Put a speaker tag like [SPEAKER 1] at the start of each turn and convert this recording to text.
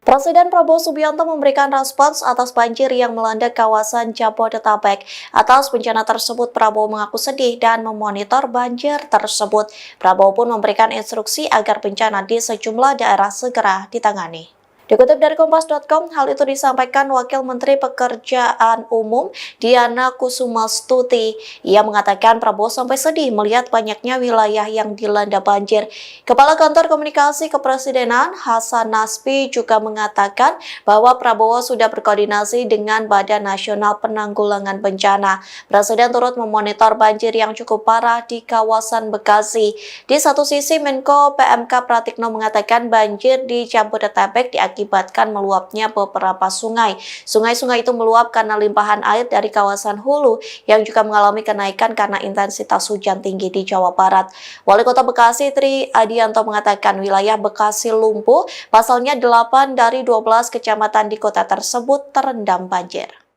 [SPEAKER 1] Presiden Prabowo Subianto memberikan respons atas banjir yang melanda kawasan Jabodetabek. Atas bencana tersebut, Prabowo mengaku sedih dan memonitor banjir tersebut. Prabowo pun memberikan instruksi agar bencana di sejumlah daerah segera ditangani. Dikutip dari Kompas.com, hal itu disampaikan Wakil Menteri Pekerjaan Umum Diana Kusumastuti. Ia mengatakan Prabowo sampai sedih melihat banyaknya wilayah yang dilanda banjir. Kepala Kantor Komunikasi Kepresidenan Hasan Nasbi juga mengatakan bahwa Prabowo sudah berkoordinasi dengan Badan Nasional Penanggulangan Bencana. Presiden turut memonitor banjir yang cukup parah di kawasan Bekasi. Di satu sisi, Menko PMK Pratikno mengatakan banjir di Jabodetabek diakibatkan meluapnya beberapa sungai. Sungai-sungai itu meluap karena limpahan air dari kawasan hulu yang juga mengalami kenaikan karena intensitas hujan tinggi di Jawa Barat. Wali Kota Bekasi Tri Adianto mengatakan wilayah Bekasi lumpuh, pasalnya 8 dari 12 kecamatan di kota tersebut terendam banjir.